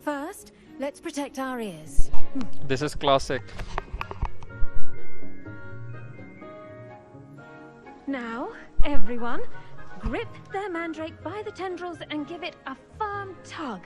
First, let's protect our ears. This is classic. Now, everyone, grip their mandrake by the tendrils and give it a firm tug.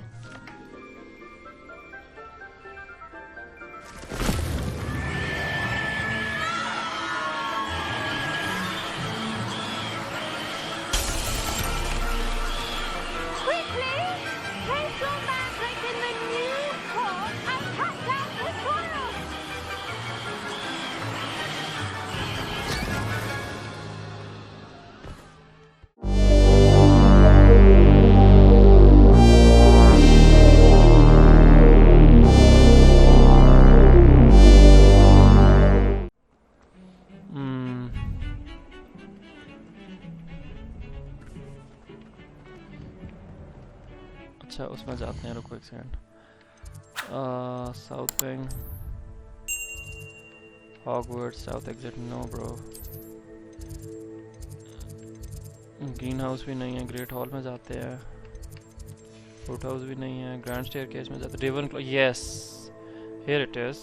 अच्छा उसमें जाते हैं, रुको एक second. South wing, Hogwarts, south exit, no bro. Greenhouse भी नहीं है, great hall में जाते हैं, फुट हाउस भी नहीं है, ग्रैंड स्टेयरकेस में जाते हैं, Ravenclaw, yes here it is.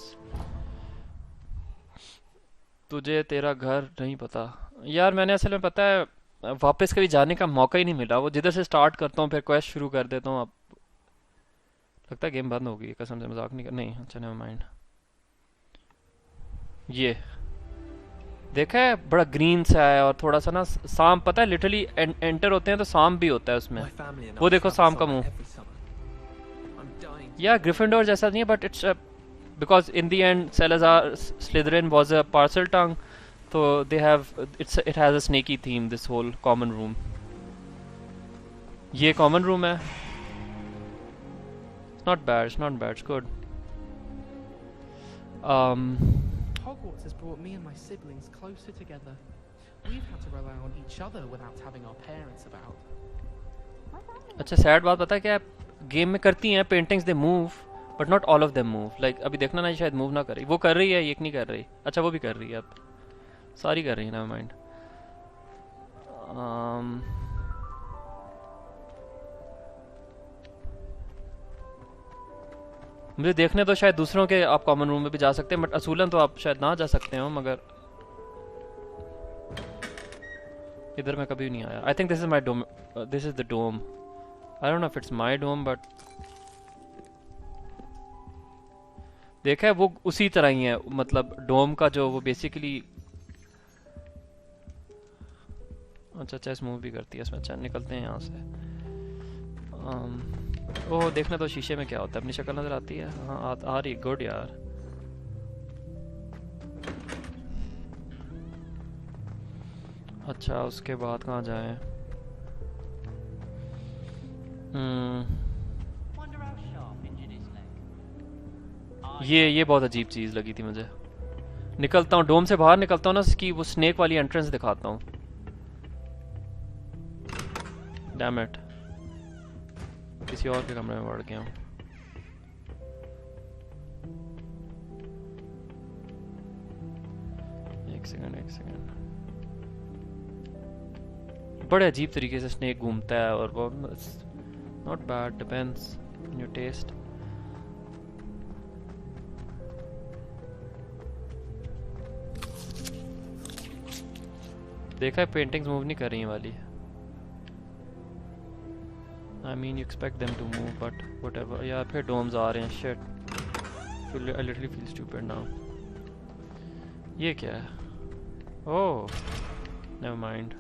तुझे तेरा घर नहीं पता यार, मैंने असल में पता है वापस कभी जाने का मौका ही नहीं मिला। वो जिधर से स्टार्ट करता हूँ फिर क्वेस्ट शुरू कर देता हूँ। अब लगता है गेम बंद हो गई, कसम से मजाक नहीं कर, नहीं अच्छा नेवर माइंड। ये देखा है बड़ा ग्रीन सा है और थोड़ा सा ना सांप, पता है लिटरली एंटर होते हैं तो सांप भी होता है उसमें। वो देखो सांप का मुंह, या ग्रिफिंडोर जैसा नहीं है but it's because in the end Salazar Slytherin was a parseltongue, so they have it has a snaky theme, this whole common room. ये common room है, it's not bad, it's good. Hogwarts has brought me and my siblings closer together. We've had to rely on each other without having our parents about. अच्छा sad बात पता है क्या, game में करती हैं paintings, they move but not all of them move. like अभी देखना ना, शायद move ना कर रही, वो कर रही है, ये नहीं कर रही। अच्छा वो भी कर रही है, अब सारी कर रही है, नेवर माइंड। मुझे देखने तो शायद दूसरों के आप कॉमन रूम में भी जा सकते हैं, बट असूलन तो आप शायद ना जा सकते हो, मगर इधर मैं कभी नहीं आया। I think this is my dome, this is the dome. I don't know if it's my dome, but देखा है वो उसी तरह ही है, मतलब डोम का जो वो बेसिकली। अच्छा चेस मूव भी करती है इसमें। अच्छा निकलते हैं यहाँ से। ओह देखना तो शीशे में क्या होता है, अपनी शक्ल नजर आती है। हाँ आ रही, गुड यार। अच्छा उसके बाद कहाँ जाएं? ये बहुत अजीब चीज़ लगी थी मुझे। निकलता हूँ डोम से बाहर, निकलता हूँ ना, इसकी वो स्नेक वाली एंट्रेंस दिखाता हूँ। डैम इट, किसी और के कमरे में बढ़ गया हूँ। एक सेकंड। बड़े अजीब तरीके से स्नेक घूमता है और वो not bad, depends on your taste. देखा है पेंटिंग्स मूव नहीं कर रही वाली। I mean you expect them to move but whatever। यार फिर डोम्स आ रहे हैं, shit। I literally feel stupid now। ये क्या है? Oh, never mind।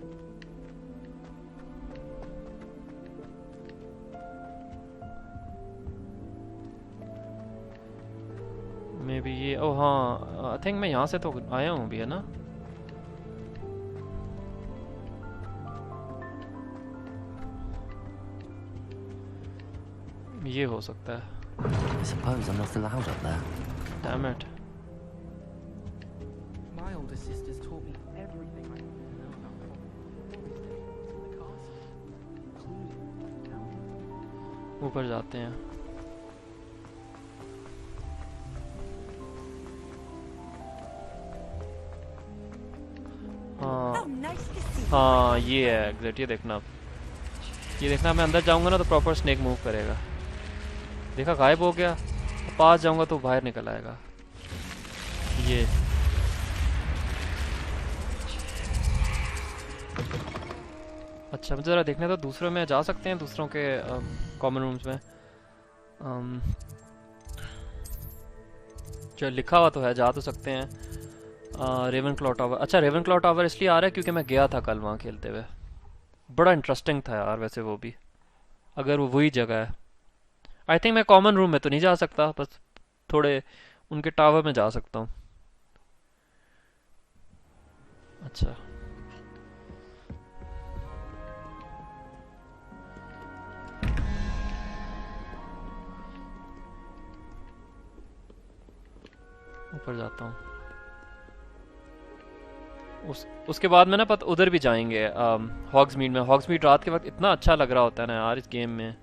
Maybe ये, oh हाँ, I think मैं यहाँ से तो आया हूँ भी, है ना? ये हो सकता है। I suppose I'm not allowed up there. Damn it. My older sisters taught me everything I need to know about the castle, including ऊपर जाते हैं। हाँ ये है एग्जैक्ट। ये देखना मैं अंदर जाऊंगा ना तो प्रॉपर स्नेक मूव करेगा। देखा गायब हो गया, पास जाऊंगा तो बाहर निकल आएगा ये। अच्छा मुझे ज़रा देखने तो दूसरों में जा सकते हैं, दूसरों के कॉमन रूम्स में। अम, जो लिखा हुआ तो है, जा तो सकते हैं। रेवन क्लॉ टावर, अच्छा रेवन क्लॉ टावर इसलिए आ रहा है क्योंकि मैं गया था कल वहाँ खेलते हुए, बड़ा इंटरेस्टिंग था यार वैसे वो भी, अगर वो वही जगह है। आई थिंक मैं कॉमन रूम में तो नहीं जा सकता, बस थोड़े उनके टावर में जा सकता हूँ। अच्छा ऊपर जाता हूँ। उसके बाद में ना पता उधर भी जाएंगे, हॉग्समीड में। हॉग्समीड रात के वक्त इतना अच्छा लग रहा होता है ना यार इस गेम में।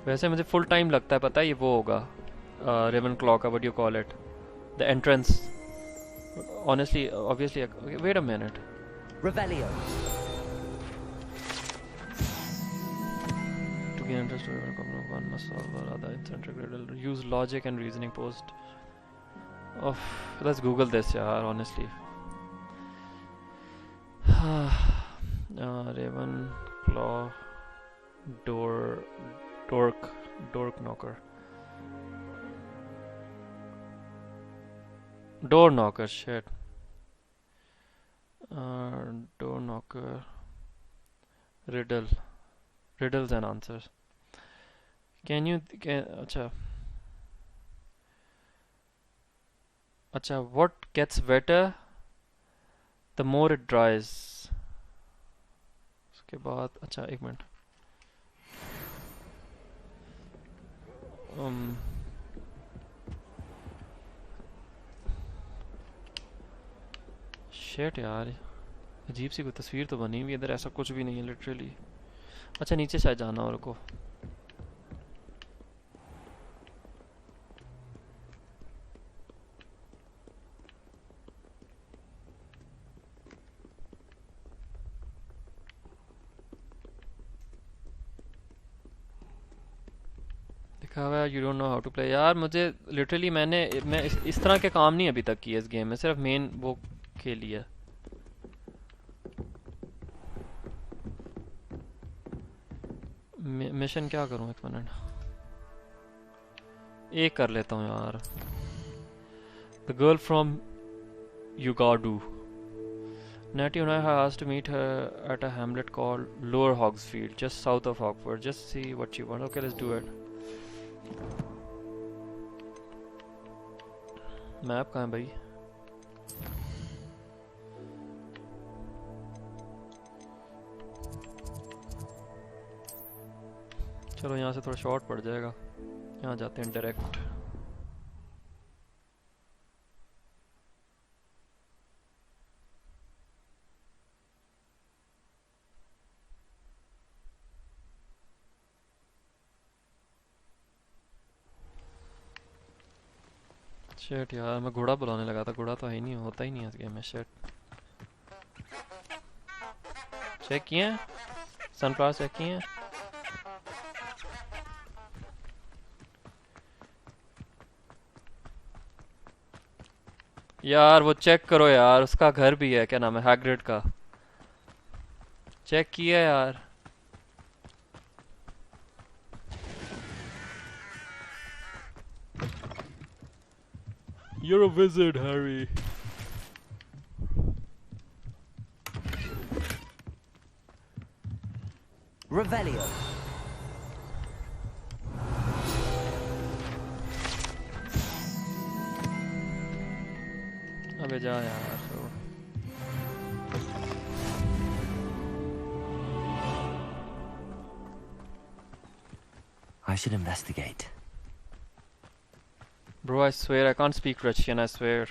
वैसे मुझे फुल टाइम लगता है, पता है ये वो होगा रेवन क्लॉ का, what you call it, the entrance. Honestly obviously, wait a minute. Revelio. To gain interest to a couple of one must solve a rather eccentric riddle. Use logic and reasoning post. Oh, let's Google this यार honestly. Raven claw dork knocker. Door knocker, shit. Door knocker. Riddles and answers. अच्छा what gets wetter the more it dries. उसके बाद अच्छा एक minute, शेट यार, अजीब सी कोई तस्वीर तो बनी हुई है इधर, ऐसा कुछ भी नहीं है लिटरली। अच्छा नीचे शायद जाना और को। लिखा हुआ है you don't know how to play. यार मुझे लिटरली मैं इस तरह के काम नहीं अभी तक किए इस गेम में, सिर्फ मेन वो खेली है। मिशन क्या करूं, एक मिनट, एक कर लेता हूं यार। द गर्ल फ्रॉम युगाडू, Natty and I have asked to meet her at a hamlet called Lower Hogsfield, just south of Hogwarts. Just see what she wants. Okay, let's do it. Map कहाँ है भाई? चलो यहाँ से थोड़ा short पड़ जाएगा, यहाँ जाते हैं डायरेक्ट। शेट यार मैं घोड़ा बुलाने लगा था, घोड़ा तो है ही नहीं, होता ही नहीं है इस गेम में। शेट चेक किए हैं, सनफ्लावर चेक किए हैं। यार वो चेक करो यार, उसका घर भी है, क्या नाम है, हैग्रिड का। चेक किया यार। You're a wizard, Harry. Revelio. अबे जा यार। I should investigate. Bro, I swear I can't speak Russian, I swear.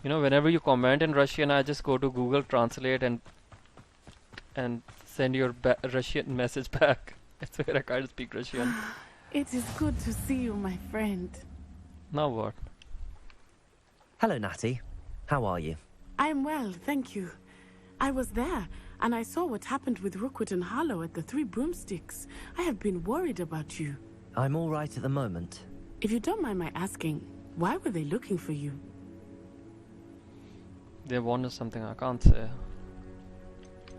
You know, whenever you comment in Russian, I just go to Google Translate and send your Russian message back. I swear I can't speak Russian. It is good to see you, my friend. Now what? Hello, Natty. How are you? I'm well, thank you. I was there, and I saw what happened with Rookwood and Harlow at the Three Broomsticks. I have been worried about you. I'm all right at the moment. If you don't mind my asking, why were they looking for you? They wanted something I can't say.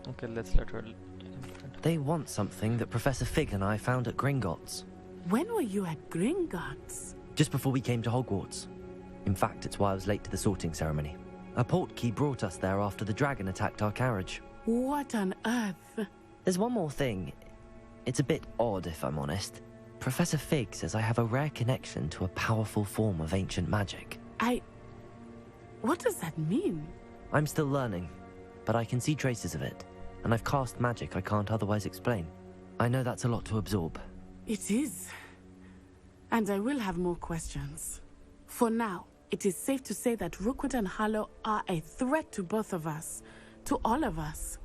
Okay, let's let her. They want something that Professor Fig and I found at Gringotts. When were you at Gringotts? Just before we came to Hogwarts. In fact, it's why I was late to the sorting ceremony. A portkey brought us there after the dragon attacked our carriage. What on earth? There's one more thing. It's a bit odd, if I'm honest. Professor Fig says I have a rare connection to a powerful form of ancient magic. What does that mean? I'm still learning, but I can see traces of it, and I've cast magic I can't otherwise explain. I know that's a lot to absorb. It is. And I will have more questions. For now, it is safe to say that Rookwood and Harlow are a threat to both of us, to all of us.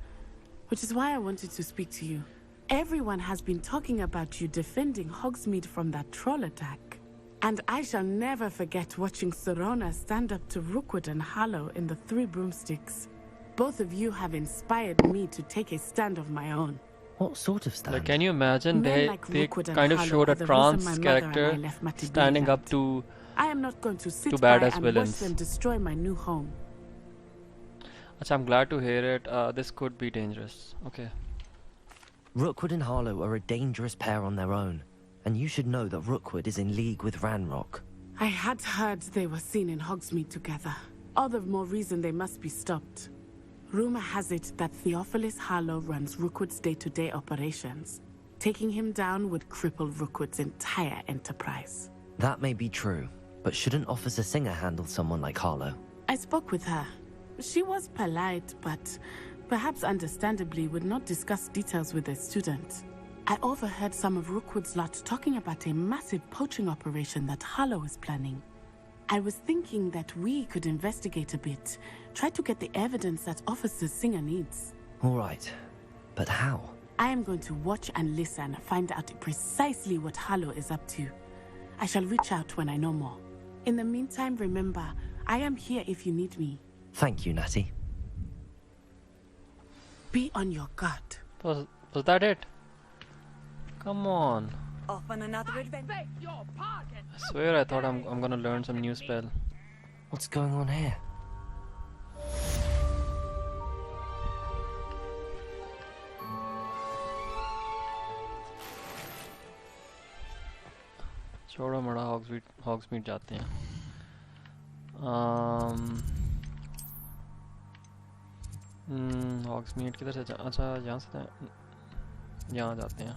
Which is why I wanted to speak to you. Everyone has been talking about you defending Hogsmeade from that troll attack. And I shall never forget watching Serona stand up to Rookwood and Harlow in the Three Broomsticks. Both of you have inspired me to take a stand of my own. What sort of stand? Like, can you imagine Men like they Rookwood and kind of Harlow showed are a the reason my trans mother character and I left Matignon standing up Land. to I am not going to sit to by badass and villains. watch them destroy my new home. Achha, I'm glad to hear it. This could be dangerous. Okay. Rookwood and Harlow are a dangerous pair on their own, and you should know that Rookwood is in league with Ranrock. I had heard they were seen in Hogsmeade together. All the more reason they must be stopped. Rumor has it that Theophilus Harlow runs Rookwood's day-to-day operations. Taking him down would cripple Rookwood's entire enterprise. That may be true, but shouldn't Officer Singer handle someone like Harlow? I spoke with her. She was polite, but perhaps understandably would not discuss details with a student. I overheard some of Rookwood's lot talking about a massive poaching operation that Harlow is planning. I was thinking that we could investigate a bit, try to get the evidence that Officer Singer needs. All right, but how? I am going to watch and listen, find out precisely what Harlow is up to. I shall reach out when I know more. In the meantime, remember, I am here if you need me. Thank you, Natty. Be on your guard. Was that it? Come on. Off on another adventure. I swear I thought I'm gonna learn some new spell. What's going on here? छोड़ो मड़ा हॉग्समीड जाते हैं हॉग्समीड किधर से अच्छा यहाँ से यहाँ जाते हैं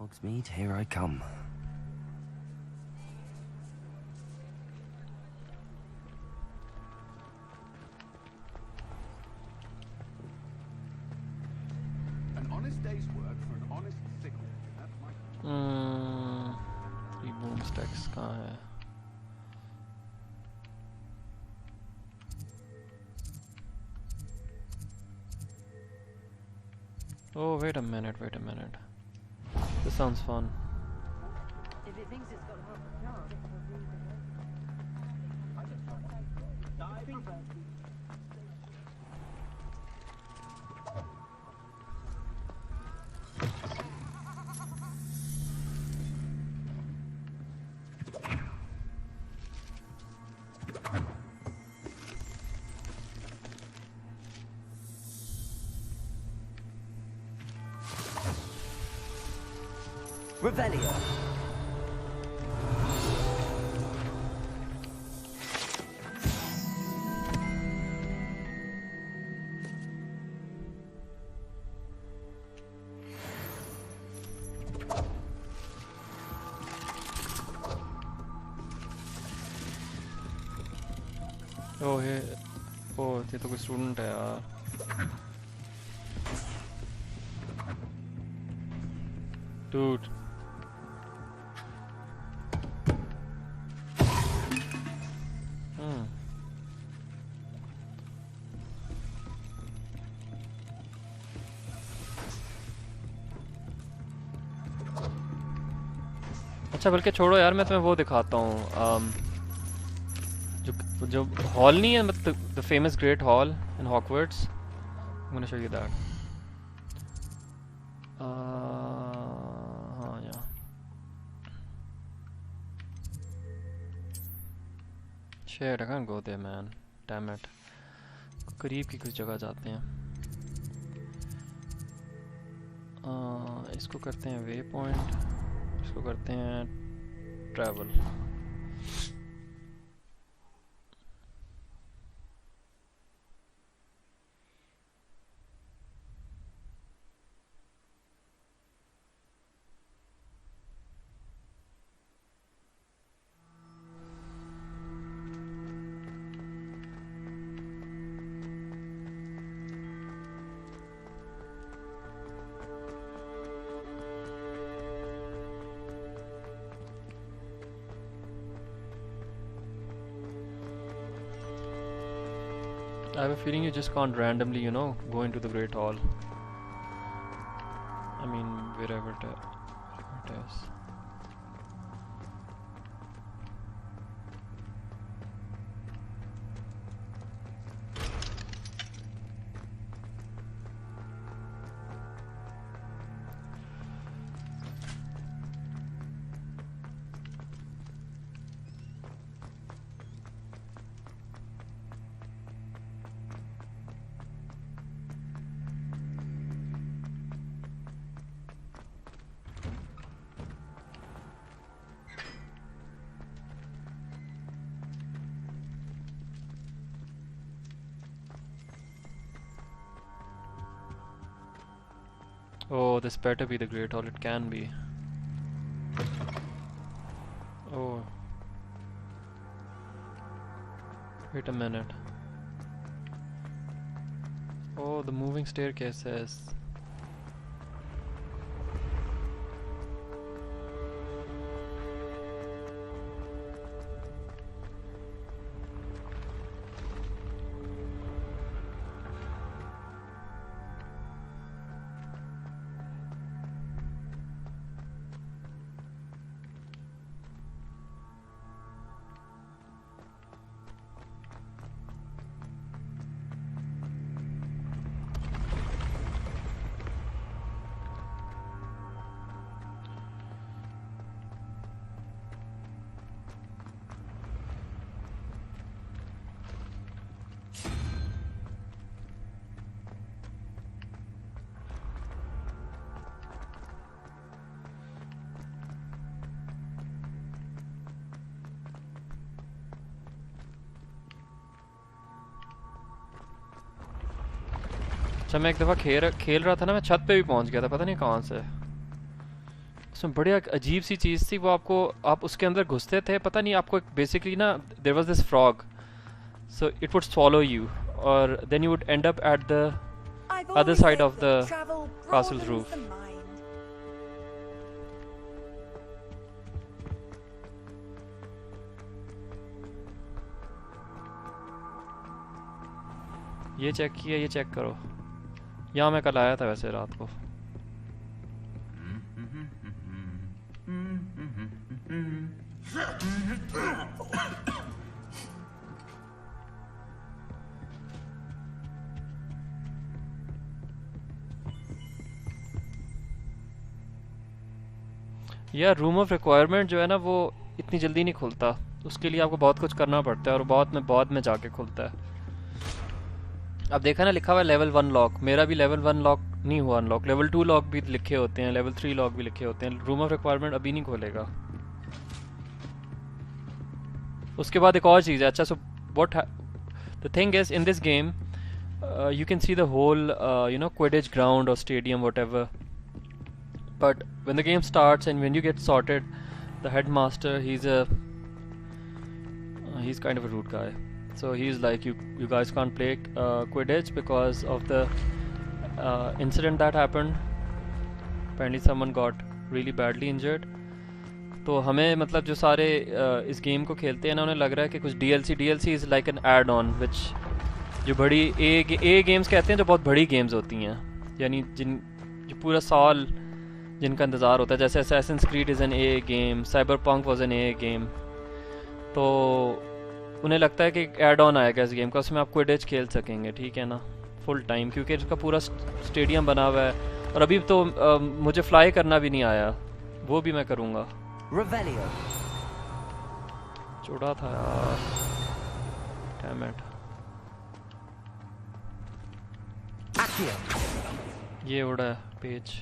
Hogsmeade, here I come. An honest day's work for an honest sickle. That's my... Three Broomsticks कहाँ है Oh, wait a minute. This sounds fun. If it thinks it's got half a chance, it will read Revelio. Oh, hey. Oh, ये तो कोई student है यार Dude. अच्छा बल्कि छोड़ो यार, मैं तुम्हें वो दिखाता हूँ, जो जो हॉल नहीं है, मतलब the famous great hall in Hogwarts. I gonna show you that. हाँ यार, shit I can't go there man, damn it. करीब की कुछ जगह जाते हैं। इसको करते हैं वे पॉइंट, इसको करते हैं travel. I have a feeling you just can't randomly, you know, go into the Great Hall. I mean, wherever it is. Oh, this better be the Great Hall. It can be. Oh. Wait a minute. Oh, the moving staircases. अच्छा, मैं एक दफ़ा खेल रहा था ना, मैं छत पे भी पहुंच गया था, पता नहीं कहाँ से। उसमें बढ़िया अजीब सी चीज़ थी वो, आप उसके अंदर घुसते थे, पता नहीं आपको बेसिकली ना, there was this frog, so it would swallow you, और then you would end up at the other side of the castle's roof. ये चेक किया, ये चेक करो, यहाँ मैं कल आया था वैसे रात को। यार रूम ऑफ रिक्वायरमेंट जो है ना, वो इतनी जल्दी नहीं खुलता, उसके लिए आपको बहुत कुछ करना पड़ता है, और बाद में जाके खुलता है। अब देखा ना, लिखा हुआ है लेवल 1 लॉक, मेरा भी लेवल 1 लॉक नहीं हुआ अनलॉक, लेवल 2 लॉक भी लिखे होते हैं, लेवल 3 लॉक भी लिखे होते हैं, रूम ऑफ रिक्वायरमेंट अभी नहीं खोलेगा। उसके बाद एक और चीज़ है, अच्छा so what the thing is in this game, you can see the whole Quidditch ground or stadium, whatever, but when the game starts and when you get sorted, the headmaster, he's kind of a rude guy, so he's like, you guys can't play Quidditch because of the incident that happened. Apparently someone got really badly injured. तो हमें मतलब जो सारे इस game को खेलते हैं ना, उन्हें लग रहा है कि कुछ DLC is like an add on, which जो बड़ी ए गेम्स कहते हैं, जो बहुत बड़ी गेम्स होती हैं, यानी जो पूरा साल जिनका इंतज़ार होता है, जैसे Assassin's Creed is an a game, Cyberpunk was an a game, तो उन्हें लगता है कि एक एड ऑन आएगा इस गेम का, उसमें आप क्विडिच खेल सकेंगे, ठीक है ना, फुल टाइम, क्योंकि इसका पूरा स्टेडियम बना हुआ है। और अभी तो मुझे फ्लाई करना भी नहीं आया, वो भी मैं करूँगा। Revelio. चुड़ा था यार, डैम इट। Accio. ये उड़ा है पेज।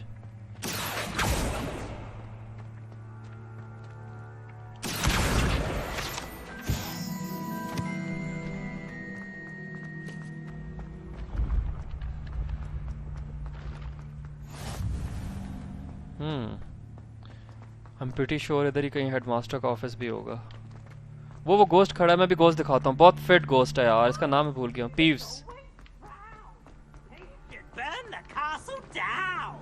I'm pretty sure इधर ही कहीं हेडमास्टर का ऑफिस भी होगा। वो गोस्ट खड़ा है, मैं भी गोस्ट दिखाता हूँ, बहुत फिट गोस्ट है यार, इसका नाम मैं भूल गया हूँ, Peeves. Burn the castle down!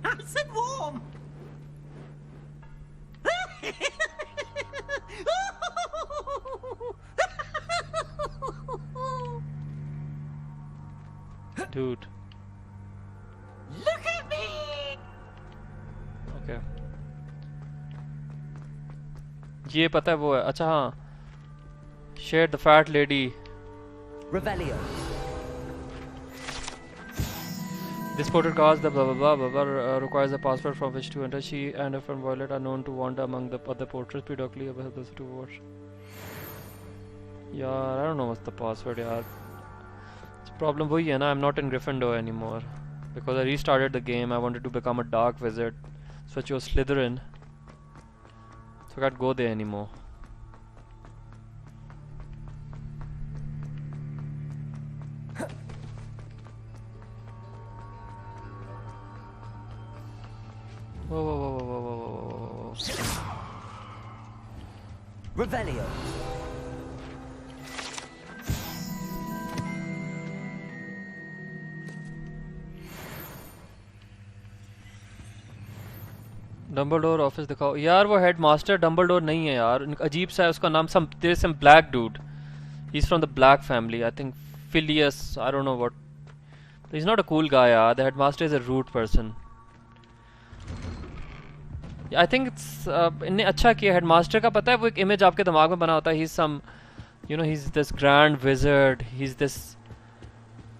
Nice and warm! Dude. Look at me! Okay. ये पता है वो है, अच्छा हाँ, Share the fat lady. Revelio. This portrait cards the blah blah blah blah blah requires a password from which to enter. She and her friend Violet are known to wander among the other portraits periodically about those two watch. Yeah, I don't know what's the password, yaar. It's problem वही है ना, I'm not in Gryffindor anymore because I restarted the game. I wanted to become a dark wizard, so I chose Slytherin. So I can't go there anymore. Whoa, whoa, whoa, whoa, whoa, whoa, whoa. Revelio. Dumbledore office दिखाओ यार। वो headmaster Dumbledore नहीं है यार, अजीब सा है उसका नाम। Some black dude, he is from the black family, I think Phineas, I don't know what. He is not a cool guy यार, the headmaster is a rude person. I think इन्हें अच्छा किया हेडमास्टर का, पता है वो एक image आपके दिमाग में बना होता है, he is some you know, he is this grand wizard, he is this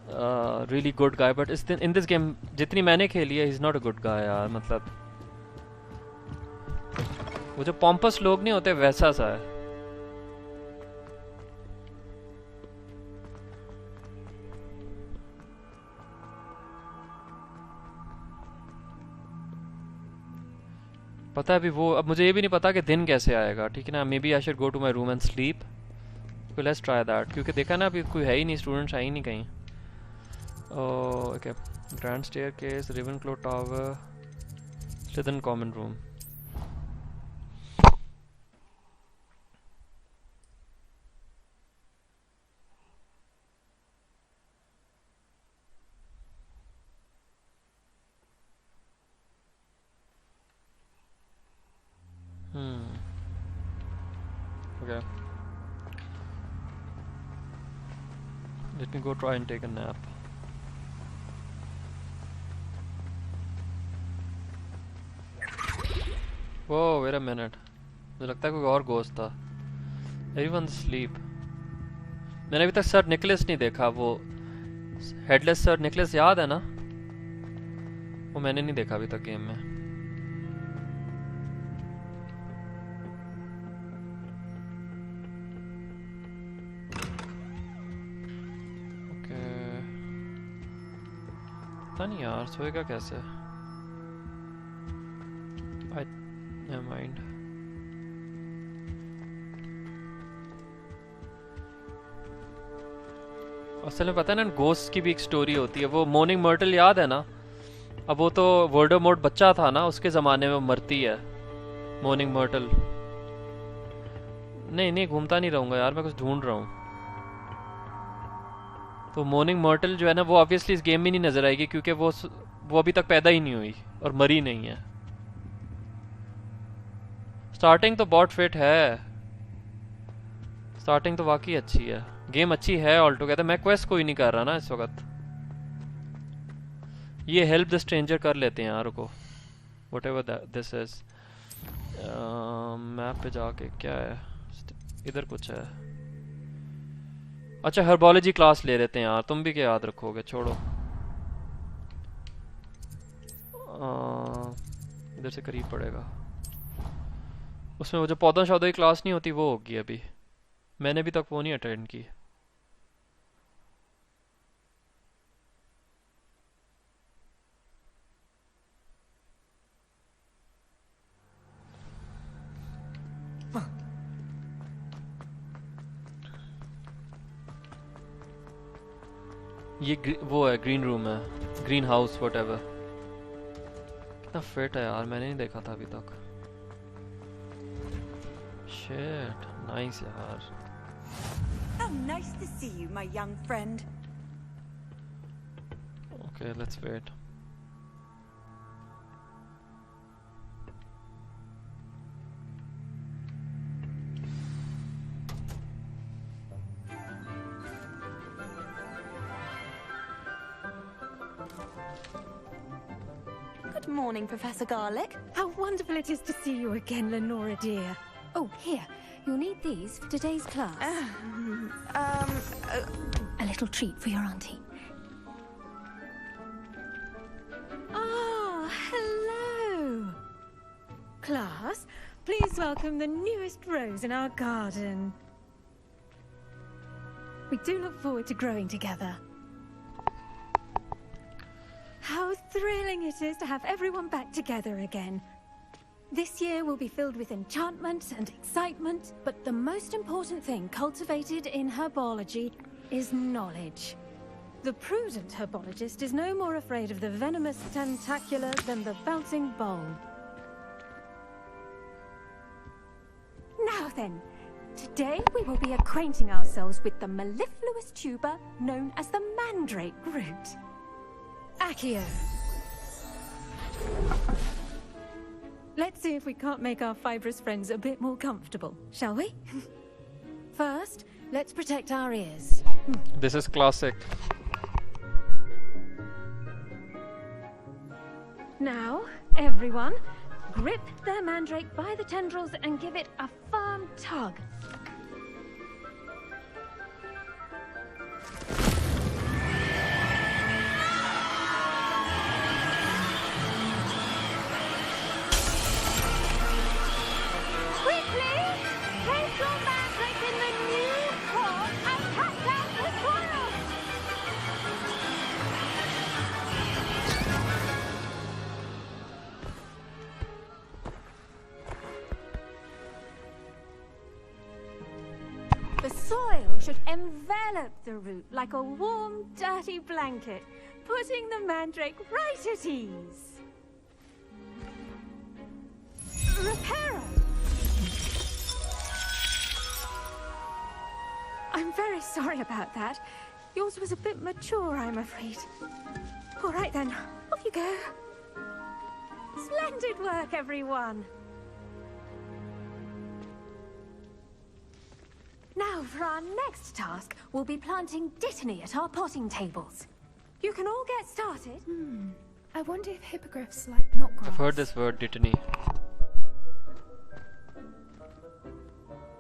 really good guy, but in this game जितनी मैंने खेली है, he is not a good guy यार। मतलब वो जो पॉम्पस लोग नहीं होते वैसा सा है। पता है अभी वो, अब मुझे ये भी नहीं पता कि दिन कैसे आएगा, ठीक है ना। Maybe I should go to my room and sleep, let's try that, क्योंकि देखा ना अभी कोई है ही नहीं, स्टूडेंट्स है ही नहीं कहीं। Okay, grand staircase, Ravenclaw tower, Slytherin common room. Okay. Let me go try and take a nap. Whoa, wait a minute. मुझे लगता है कोई और घोस्ट था। Everyone's asleep. मैंने अभी तक सर निकलेस नहीं देखा, वो हेडलेस सर निकलेस याद है ना, वो मैंने नहीं देखा अभी तक गेम में। पता नहीं यार सोएगा कैसे। never mind. असल में पता है ना, गोस्ट की भी एक स्टोरी होती है। वो मॉर्निंग मर्टल याद है ना, अब वो तो वोल्डेमॉर्ट बच्चा था ना, उसके ज़माने में मरती है मॉर्निंग मर्टल। नहीं घूमता नहीं रहूँगा यार, मैं कुछ ढूंढ रहा हूँ। तो मॉर्निंग मर्टल जो है ना, वो ऑब्वियसली इस गेम में नहीं नजर आएगी, क्योंकि वो अभी तक पैदा ही नहीं हुई और मरी नहीं है। स्टार्टिंग तो बहुत फिट है, स्टार्टिंग तो वाकई अच्छी है, गेम अच्छी है ऑल टुगेदर। मैं क्वेस्ट कोई नहीं कर रहा ना इस वक्त। ये हेल्प द स्ट्रेंजर कर लेते हैं यार को, whatever this is। मैप पे जाके क्या है, इधर कुछ है। अच्छा हर्बोलॉजी क्लास ले लेते हैं यार, तुम भी क्या याद रखोगे, छोड़ो। इधर से करीब पड़ेगा। उसमें वो जो पौधा शौधा की क्लास नहीं होती वो होगी अभी, मैंने अभी तक वो नहीं अटेंड की। ये वो है ग्रीन रूम है, ग्रीन हाउस व्हाटएवर। कितना फिट है यार, मैंने नहीं देखा था अभी तक। शिट नाइस यार। How nice to see you, my young friend. Okay, let's wait. Good morning, Professor Garlick. How wonderful it is to see you again, Lenora dear. Oh, here. You'll need these for today's class. A little treat for your auntie. Ah, hello. Class, please welcome the newest rose in our garden. We do look forward to growing together. How thrilling it is to have everyone back together again. This year will be filled with enchantment and excitement, but the most important thing cultivated in herbology is knowledge. The prudent herbologist is no more afraid of the venomous tentacular than the bouncing bowl. Now then, today we will be acquainting ourselves with the mellifluous tuber known as the mandrake root. Accio. Let's see if we can't make our fibrous friends a bit more comfortable, shall we? First, let's protect our ears. This is classic. Now, everyone, grip their mandrake by the tendrils and give it a firm tug. Should envelop the root like a warm, dirty blanket, putting the mandrake right at ease. Reparo! I'm very sorry about that. Yours was a bit mature, I'm afraid. All right then, off you go. Splendid work, everyone. Now, for our next task, we'll be planting dittany at our potting tables. You can all get started. I wonder if hippogriffs like knotgrass. I've heard this word, dittany.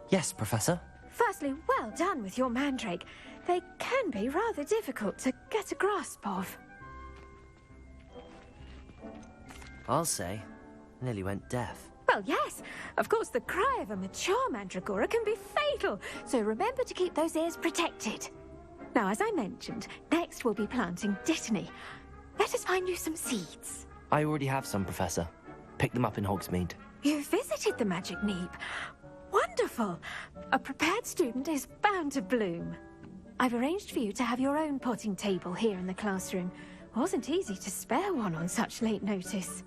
Yes, Professor. Firstly, well done with your mandrake. They can be rather difficult to get a grasp of. I'll say. Nearly went deaf. Well, yes. Of course, the cry of a mature mandragora can be fatal, so remember to keep those ears protected. Now, as I mentioned, next we'll be planting dittany. Let us find you some seeds. I already have some, Professor. Picked them up in Hogsmeade. You visited the Magic Neep. Wonderful. A prepared student is bound to bloom. I've arranged for you to have your own potting table here in the classroom. Wasn't easy to spare one on such late notice.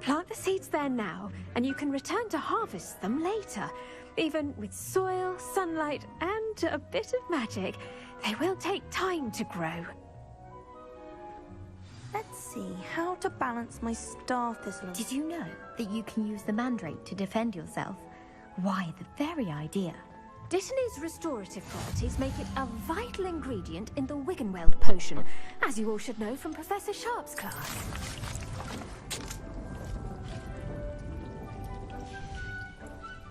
Plant the seeds there now, and you can return to harvest them later. Even with soil, sunlight, and a bit of magic, they will take time to grow. Let's see, how to balance my star thistle. Did you know that you can use the mandrake to defend yourself? Why, the very idea. Dittany's restorative properties make it a vital ingredient in the Wiggenweld potion, as you all should know from Professor Sharp's class.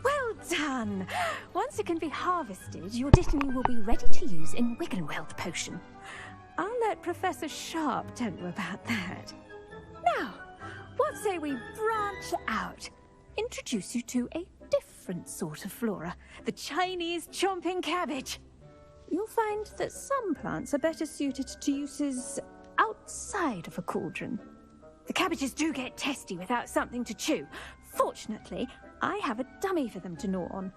Well done! Once it can be harvested, your Dittany will be ready to use in Wiggenweld potion. I'll let Professor Sharp tell you about that. Now, what say we branch out? Introduce you to a different sort of flora, the Chinese chomping cabbage. You'll find that some plants are better suited to uses outside of a cauldron. The cabbages do get testy without something to chew. Fortunately, I have a dummy for them to gnaw on.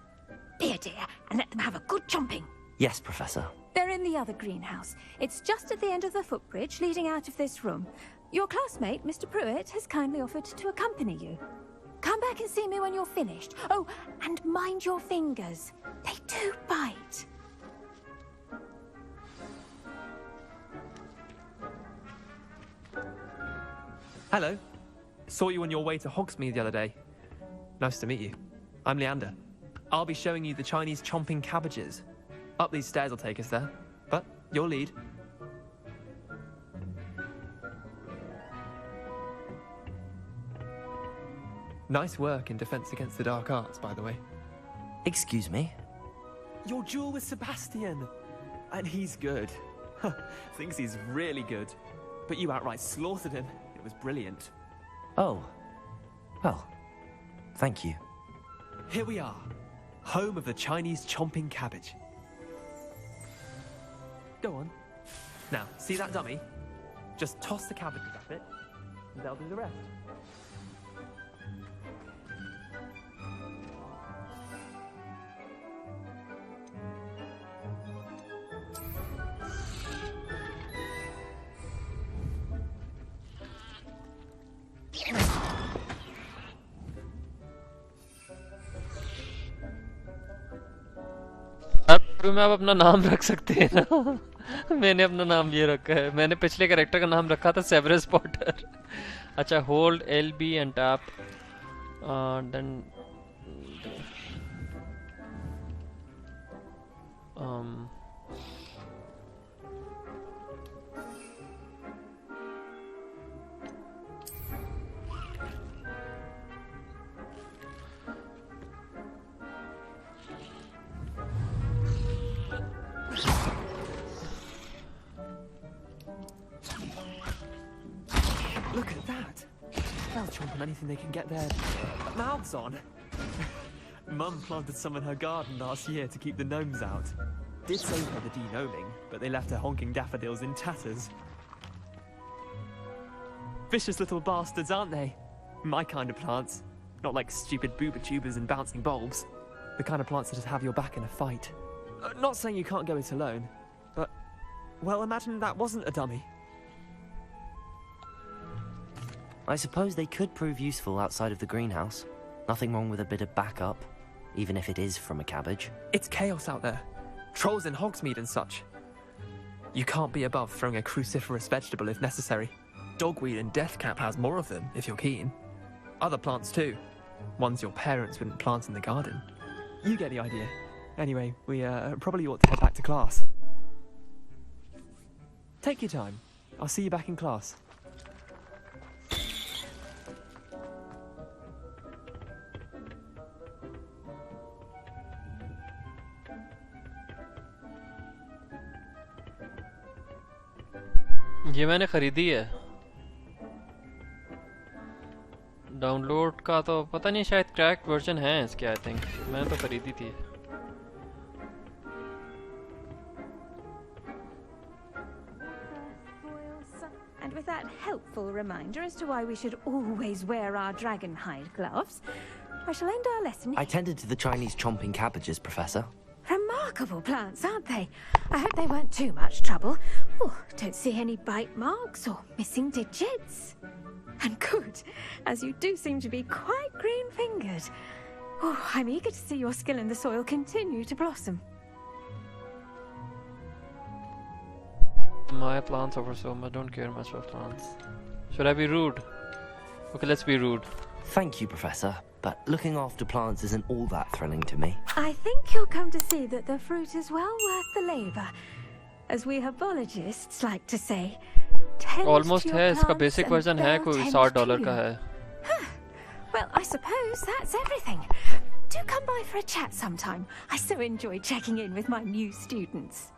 Be a dear and let them have a good chomping. Yes, Professor. They're in the other greenhouse. It's just at the end of the footbridge leading out of this room. Your classmate, Mr. Pruitt, has kindly offered to accompany you. Come back and see me when you're finished. Oh, and mind your fingers. They do bite. Hello. Saw you on your way to Hogsmeade the other day. Nice to meet you. I'm Leander. I'll be showing you the Chinese chomping cabbages. Up these stairs will take us there. But your lead. Nice work in Defense Against the Dark Arts, by the way. Excuse me? Your duel with Sebastian! And he's good. Thinks he's really good. But you outright slaughtered him. It was brilliant. Oh. Well, thank you. Here we are. Home of the Chinese chomping cabbage. Go on. Now, see that dummy? Just toss the cabbages at it, and they'll do the rest. में आप अपना नाम रख सकते हैं ना मैंने अपना नाम ये रखा है मैंने पिछले कैरेक्टर का नाम रखा था सेवरस पॉटर अच्छा hold LB and tap then Look at that! They'll chomp on anything they can get their mouths on. Mum planted some in her garden last year to keep the gnomes out. Did save her the de-gnoming, but they left her honking daffodils in tatters. Vicious little bastards, aren't they? My kind of plants. Not like stupid booba tubers and bouncing bulbs. The kind of plants that just have your back in a fight. Not saying you can't go it alone, but... well, imagine that wasn't a dummy. I suppose they could prove useful outside of the greenhouse. Nothing wrong with a bit of backup, even if it is from a cabbage. It's chaos out there. Trolls in Hogsmeade and such. You can't be above throwing a cruciferous vegetable if necessary. Dogweed and deathcap has more of them, if you're keen. Other plants too. Ones your parents wouldn't plant in the garden. You get the idea. Anyway, we probably ought to head back to class. Take your time. I'll see you back in class. ये मैंने खरीदी है download का तो पता नहीं शायद cracked version है इसके आई थिंक मैंने तो खरीदी थी And with that helpful reminder as to why we should always wear our dragon hide gloves, I shall end our lesson. I tended to the Chinese chomping cabbages, Professor. Remarkable plants, aren't they? I hope they weren't too much trouble. Oh, don't see any bite marks or missing digits. And good, as you do seem to be quite green-fingered. Oh, I'm eager to see your skill in the soil continue to blossom. My plants over so much, don't care much about plants. Should I be rude? Okay, let's be rude. Thank you, Professor. but looking after plants isn't all that thrilling to me. I think you'll come to see that the fruit is well worth the labor. As we herbologists like to say, tend Almost to your है, इसका plants basic and version है they'll कोई tend $60 to का you. है. Well, I suppose that's everything. Do come by for a chat sometime. I so enjoy checking in with my new students.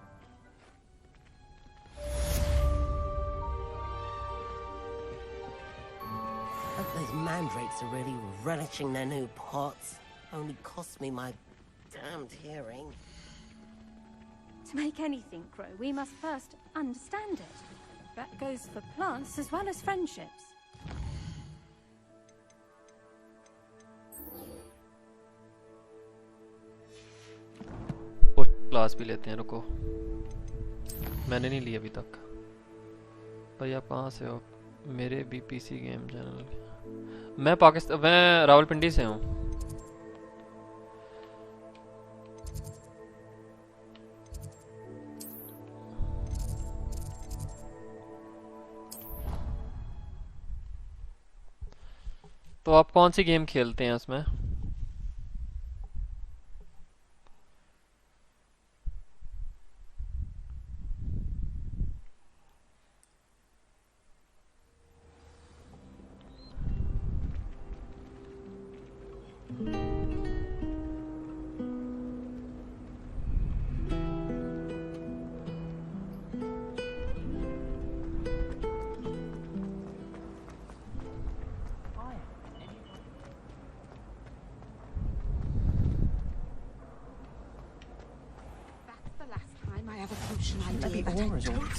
Hope those mandrakes are really relishing their new pots. Only cost me my damned hearing. To make anything grow, we must first understand it. That goes for plants as well as friendships. Class भी लेते हैं, रुको. मैंने नहीं ली अभी तक. भाई आप कहाँ से हो? मेरे बीपीसी गेम चैनल. मैं रावलपिंडी से हूँ. तो आप कौन सी गेम खेलते हैं उसमें?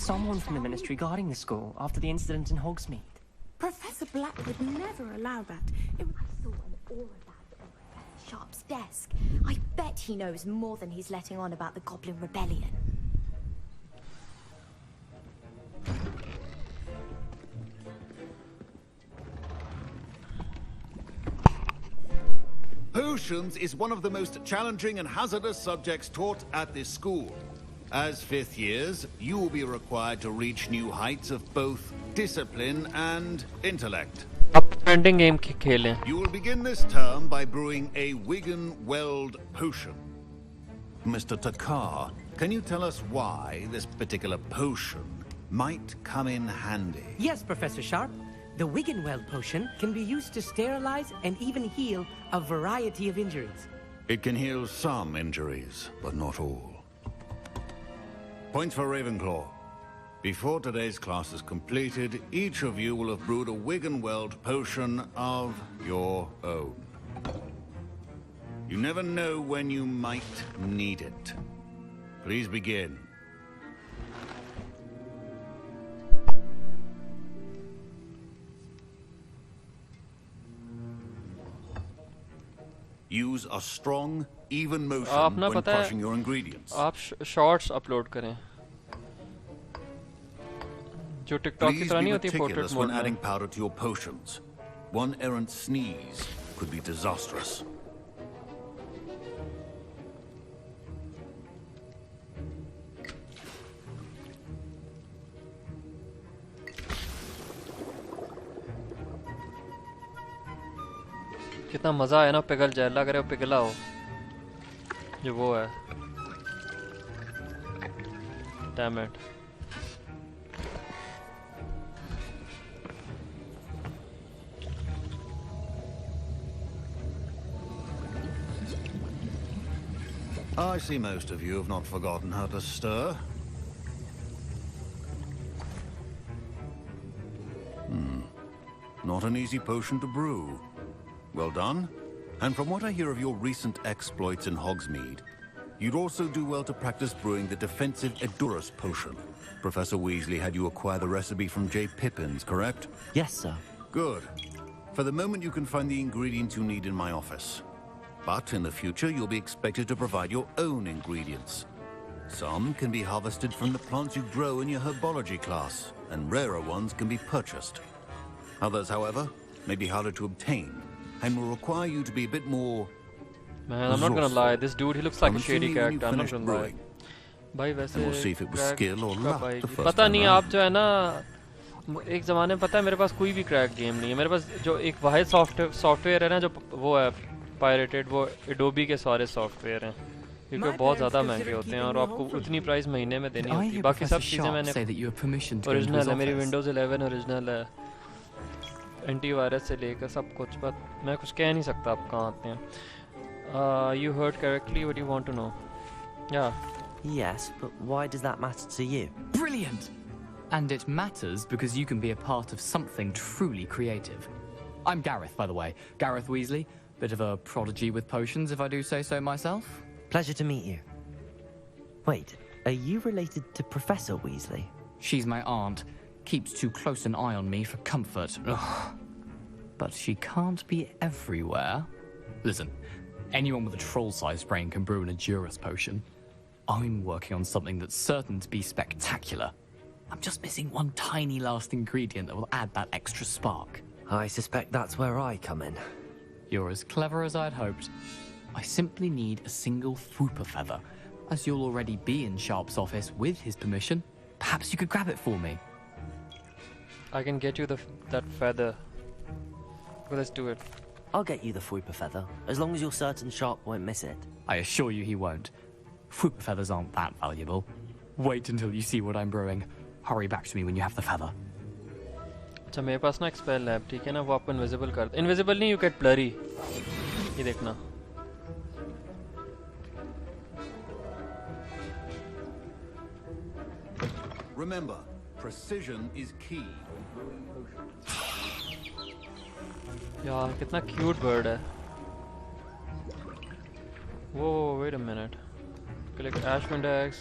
Someone from the ministry guarding the school after the incident in Hogsmeade. Professor Black would never allow that. I saw an aura bag on Professor Sharp's desk. I bet he knows more than he's letting on about the Goblin Rebellion. Potions is one of the most challenging and hazardous subjects taught at this school. As fifth years, you will be required to reach new heights of both discipline and intellect. Trending game खेलें. You will begin this term by brewing a Wigan-Weld potion. Mr. Takar, can you tell us why this particular potion might come in handy? Yes, Professor Sharp. The Wigan-Weld potion can be used to sterilize and even heal a variety of injuries. It can heal some injuries, but not all. Points for Ravenclaw. Before today's class is completed, each of you will have brewed a Wigan-Weld potion of your own. You never know when you might need it. Please begin. Use a strong, even motion when crushing your ingredients. आप shorts upload करें जो TikTok की तरह नहीं होती portrait mode when adding powder to your potions. One errant sneeze could be disastrous. कितना मजा आया ना पिघल जाए लग रहा है पिघला हो जो वो है damn it I see most of you have not forgotten how to stir. Not an easy potion to brew. Well done. And from what I hear of your recent exploits in Hogsmeade, you'd also do well to practice brewing the defensive Edurus potion. Professor Weasley had you acquire the recipe from J. Pippins, correct? Yes, sir. Good. For the moment, you can find the ingredients you need in my office. But in the future, you'll be expected to provide your own ingredients. Some can be harvested from the plants you grow in your Herbology class, and rarer ones can be purchased. Others, however, may be harder to obtain, and will require you to be a bit more... Man, I'm not gonna lie, this dude, he looks like a shady character, I'm not gonna lie. भाई वैसे we'll see if it was skill or luck the first पता नहीं आप जो है ना एक ज़माने में पता है मेरे पास कोई भी क्रैक गेम नहीं है। मेरे पास जो एक वाहिद सॉफ्टवेयर है ना जो वो है पायरेटेड, वो एडोबी के सारे सॉफ्टवेयर हैं, क्योंकि बहुत ज़्यादा महंगे होते हैं और आपको उतनी प्राइस महीने में देनी होती है। बाकी सब चीज़ें मैंने ओरिजिनल है, मेरी विंडोज़ 11 ओरिजिनल है, एंटीवायरस से लेकर सब कुछ, बट मैं कुछ कह नहीं सकता आप कहाँ आते हैं। You heard correctly. What do you want to know? Yeah. Yes, but why does that matter to you? Brilliant! And it matters because you can be a part of something truly creative. I'm Gareth, by the way. Gareth Weasley. Bit of a prodigy with potions, if I do say so myself. Pleasure to meet you. Wait, are you related to Professor Weasley? She's my aunt. Keeps too close an eye on me for comfort. Ugh. But she can't be everywhere. Listen, anyone with a troll-sized brain can brew an Edurus potion. I'm working on something that's certain to be spectacular. I'm just missing one tiny last ingredient that will add that extra spark. I suspect that's where I come in. You're as clever as I'd hoped. I simply need a single Fwooper feather. As you'll already be in Sharp's office with his permission, perhaps you could grab it for me. I can get you that feather. Let's do it. I'll get you the Fwooper feather, as long as you're certain Sharp won't miss it. I assure you he won't. Fwooper feathers aren't that valuable. Wait until you see what I'm brewing. Hurry back to me when you have the feather. अच्छा मेरे पास ना एक spell है, ठीक है ना, वो आपको इनविजिबल कर दे। इनविजिबल नहीं, यू गेट ब्लरी। ये देखना। Remember, precision is key. यार कितना क्यूट बर्ड है। Whoa, wait a minute. Collect Ash Index.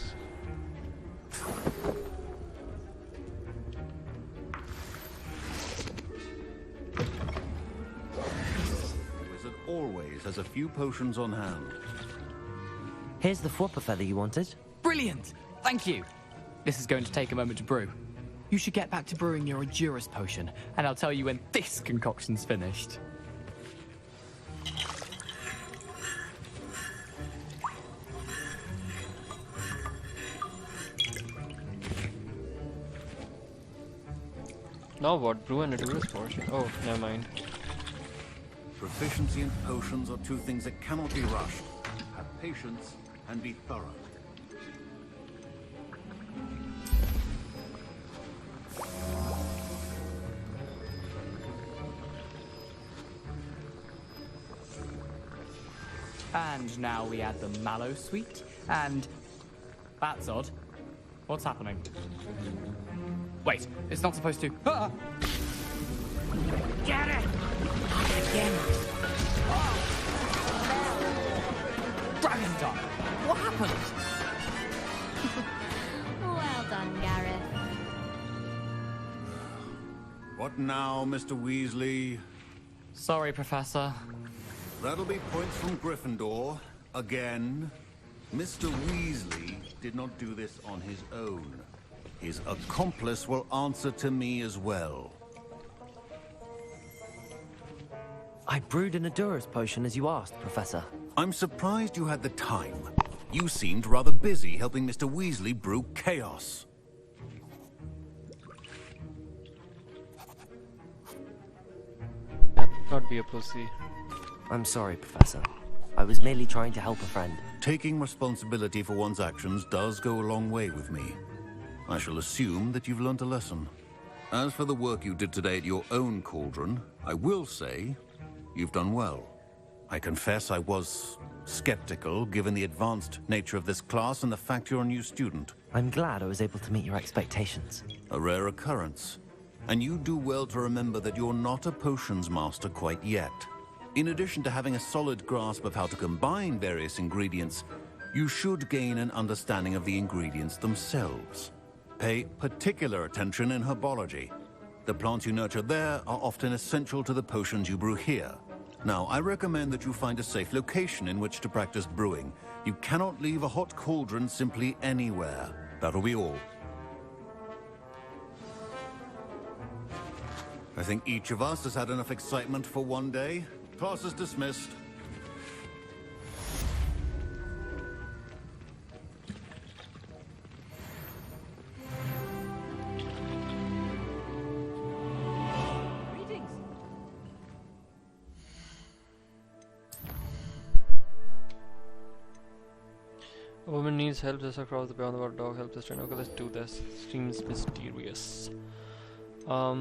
Wizard always has a few potions on hand. Here's the Fwooper feather you wanted. Brilliant! Thank you. This is going to take a moment to brew. You should get back to brewing your Edurus potion, and I'll tell you when this concoction's finished. Now what? Brew and Edurus potion. Oh, never mind. Proficiency and potions are two things that cannot be rushed. Have patience and be thorough. And now we add the mallow sweet, and... That's odd. What's happening? Wait, it's not supposed to... Ah! Get it! Again! Oh! Dragon Dog! What happened? Well done, Gareth. What now, Mr. Weasley? Sorry, Professor. That'll be points from Gryffindor. Again. Mr. Weasley did not do this on his own. His accomplice will answer to me as well. I brewed an Edurus potion as you asked, Professor. I'm surprised you had the time. You seemed rather busy helping Mr. Weasley brew chaos. Not be a pussy. I'm sorry, Professor. I was merely trying to help a friend. Taking responsibility for one's actions does go a long way with me. I shall assume that you've learnt a lesson. As for the work you did today at your own cauldron, I will say you've done well. I confess I was skeptical, given the advanced nature of this class and the fact you're a new student. I'm glad I was able to meet your expectations. A rare occurrence. And you do well to remember that you're not a potions master quite yet. In addition to having a solid grasp of how to combine various ingredients, you should gain an understanding of the ingredients themselves. Pay particular attention in herbology. The plants you nurture there are often essential to the potions you brew here. Now, I recommend that you find a safe location in which to practice brewing. You cannot leave a hot cauldron simply anywhere. That'll be all. I think each of us has had enough excitement for one day. Class is dismissed. A woman needs help just across the beyond the world. Dog helps us train. Okay, let's do this. Seems mysterious. 13,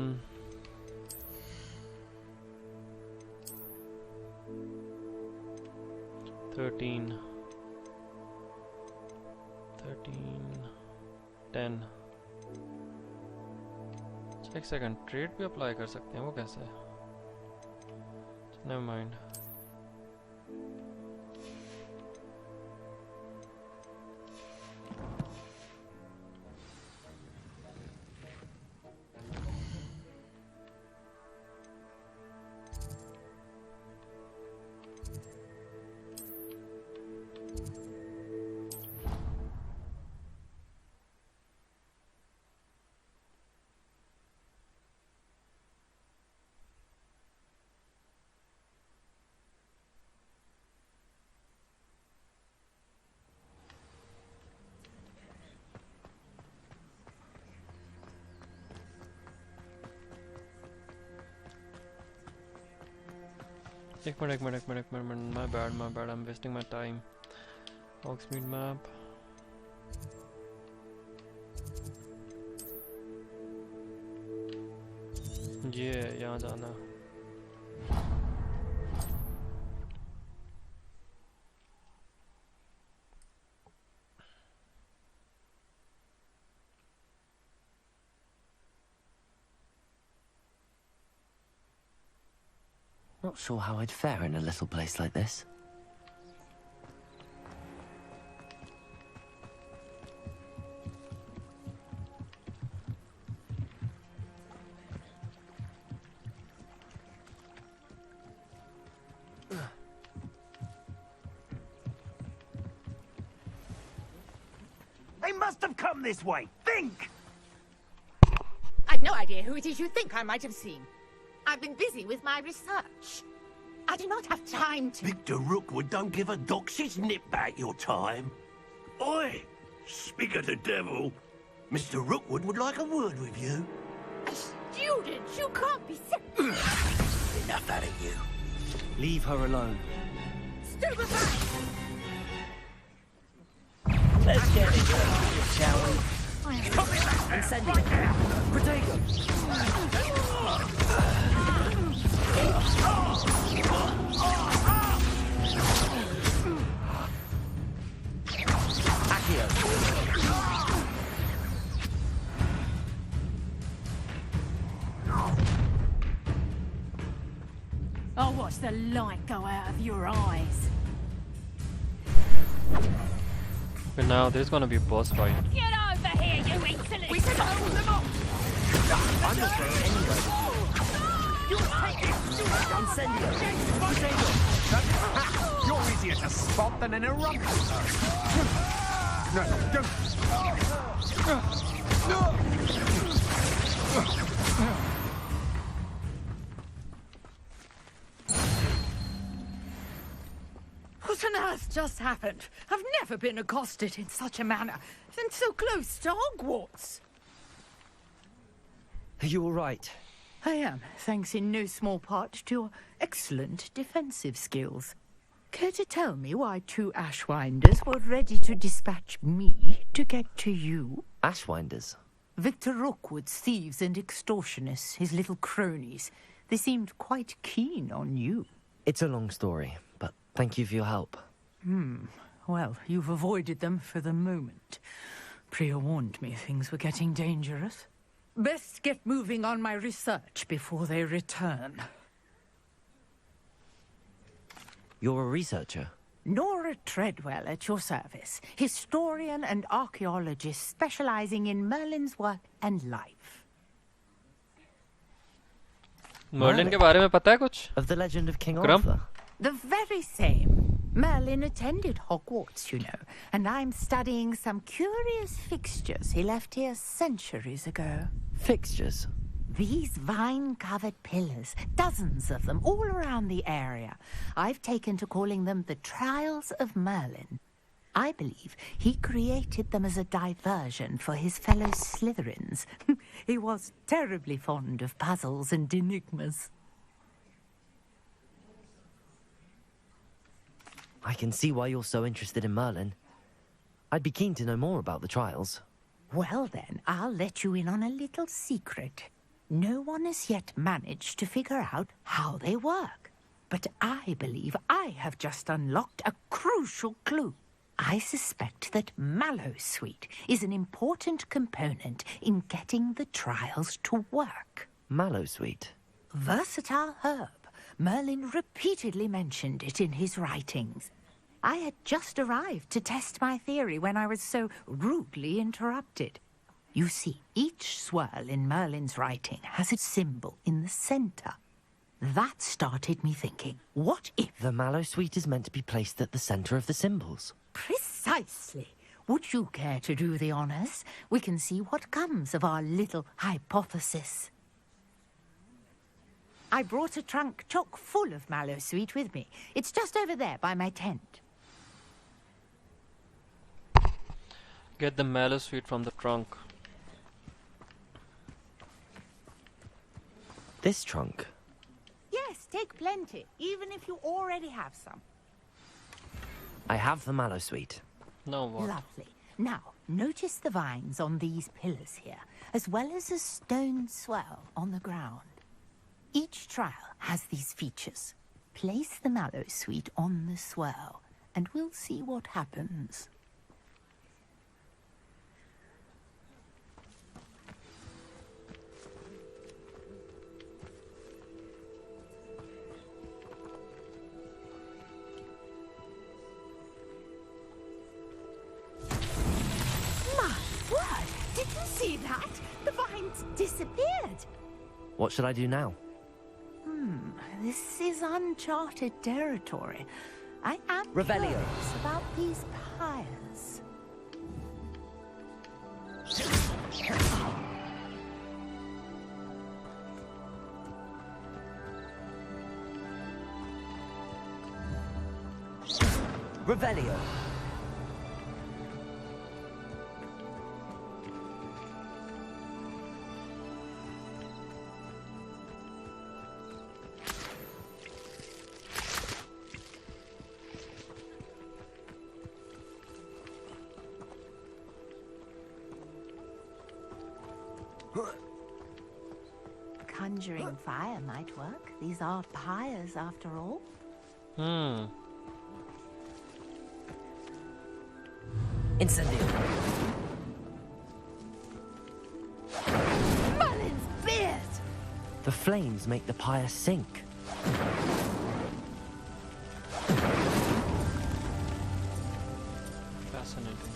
10. एक second, trade भी apply कर सकते हैं, वो कैसे? Never mind. एक minute, my bad, I'm wasting my time. Hogsmeade map. ये यहाँ जाना. Not sure how I'd fare in a little place like this. They must have come this way. Think! I've no idea who it is you think I might have seen. I've been busy with my research. I do not have time to... Victor Rookwood don't give a doxy's nip back your time. Oi! Speak of the devil. Mr. Rookwood would like a word with you. A student? You can't be Enough out of you. Leave her alone. Stupefy! Let's get it going, shall we? Incendio. Protego. I'll watch the light go out of your eyes. But now there's gonna be a boss fight. Get over here, you insolent! We said hold them off! I'm not going anywhere. You'll take it! Incendio! You're easier to spot than an eruption. No, don't. What on earth just happened? I've never been accosted in such a manner, and so close to Hogwarts. Are you all right? I am, thanks in no small part to your excellent defensive skills. Care to tell me why 2 Ashwinders were ready to dispatch me to get to you? Ashwinders? Victor Rookwood's thieves and extortionists, his little cronies. They seemed quite keen on you. It's a long story, but thank you for your help. Well, you've avoided them for the moment. Priya warned me things were getting dangerous. Best get moving on my research before they return. You're a researcher? Nora Treadwell at your service. Historian and archaeologist specializing in Merlin's work and life. Merlin के बारे में पता है कुछ? Of the legend of King Grump? Arthur? The very same. Merlin attended Hogwarts, you know, and I'm studying some curious fixtures he left here centuries ago. Fixtures? These vine-covered pillars, dozens of them, all around the area. I've taken to calling them the Trials of Merlin. I believe he created them as a diversion for his fellow Slytherins. He was terribly fond of puzzles and enigmas. I can see why you're so interested in Merlin. I'd be keen to know more about the trials. Well then, I'll let you in on a little secret. No one has yet managed to figure out how they work. But I believe I have just unlocked a crucial clue. I suspect that mallowsweet is an important component in getting the trials to work. Mallowsweet? Versatile herb. Merlin repeatedly mentioned it in his writings. I had just arrived to test my theory when I was so rudely interrupted. You see, each swirl in Merlin's writing has a symbol in the center. That started me thinking, what if... The mallowsweet is meant to be placed at the center of the symbols. Precisely. Would you care to do the honors? We can see what comes of our little hypothesis. I brought a trunk chock full of mallowsweet with me. It's just over there by my tent. Get the mallowsweet from the trunk. This trunk? Yes, take plenty, even if you already have some. I have the mallowsweet. Now what? Lovely. Now, notice the vines on these pillars here, as well as a stone swell on the ground. Each trial has these features. Place the mallowsweet on the swell, and we'll see what happens. Did you see that? The vines disappeared. What should I do now? This is uncharted territory. I am Revelio. curious about these pyres. Revelio. Conjuring fire might work. These are pyres after all. Incendio. Merlin's beard! The flames make the pyre sink. Fascinating.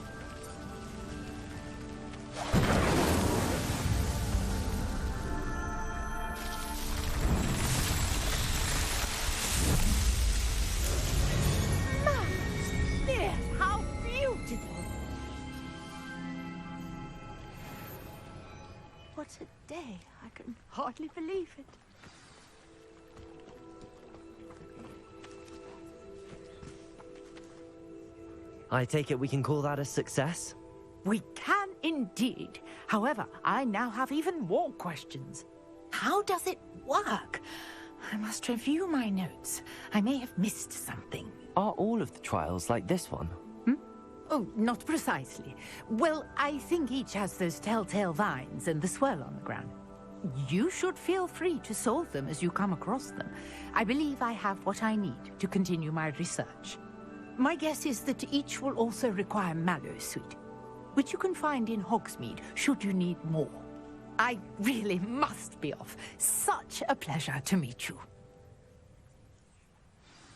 How beautiful! What a day. I can hardly believe it. I take it we can call that a success? We can indeed. However, I now have even more questions. How does it work? I must review my notes. I may have missed something. Are all of the trials like this one? Oh, not precisely. Well, I think each has those telltale vines and the swirl on the ground. You should feel free to solve them as you come across them. I believe I have what I need to continue my research. My guess is that each will also require mallowsweet, which you can find in Hogsmeade should you need more. I really must be off. Such a pleasure to meet you.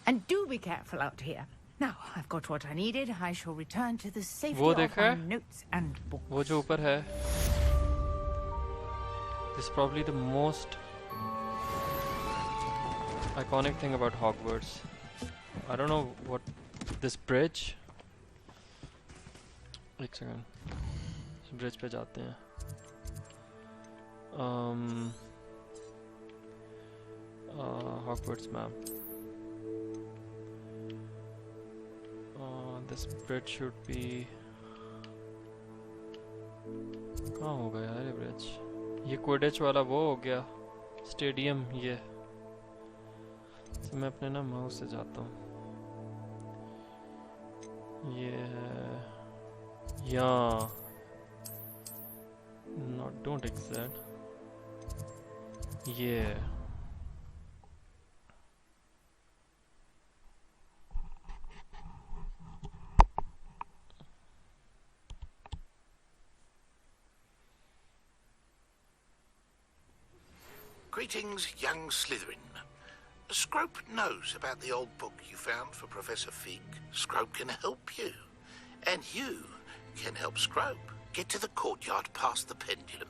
And do be careful out here. Now, I've got what I needed. I shall return to the safety of my notes and books. वो जो ऊपर है. This is probably the most iconic thing about Hogwarts. I don't know what this bridge. एक second. इस bridge पे जाते हैं. Hogwarts map. This bridge should be. कहाँ होगा यार ये bridge? ये क्विडिच वाला वो हो गया. स्टेडियम ये. तो मैं अपने ना माउस से जाता हूँ. ये है Yeah. No, don't exit. Yeah. Greetings, young Slytherin. Scrope knows about the old book you found for Professor Fig. Scrope can help you. And you can help Scrope get to the courtyard past the pendulum.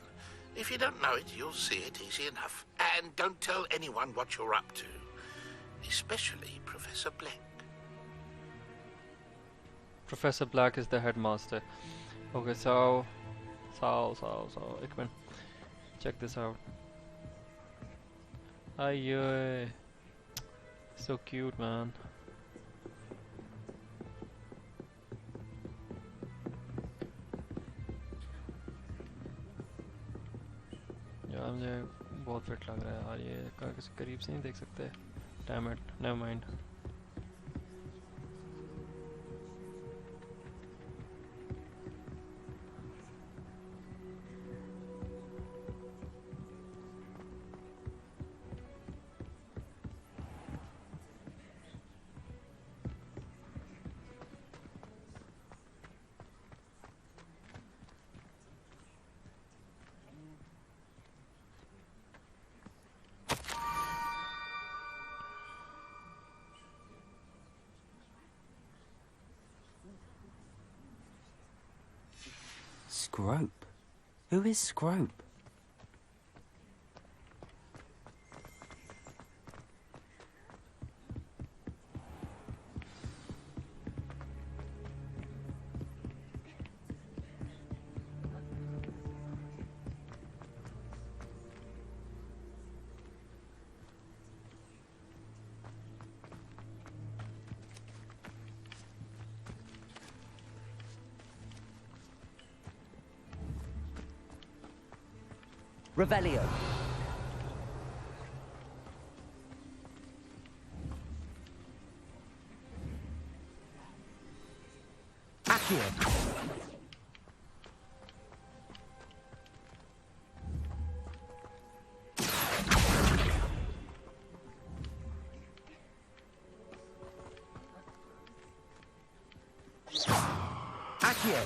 If you don't know it, you'll see it easy enough. And don't tell anyone what you're up to. Especially Professor Black. Professor Black is the headmaster. Okay, so... एक minute. Check this out. Aye, so cute, man. यार मुझे बहुत fit लग रहा है यार, ये करीब से नहीं देख सकते. Damn it, never mind. Scrope? Who is Scrope? Revelio. Accio. Accio.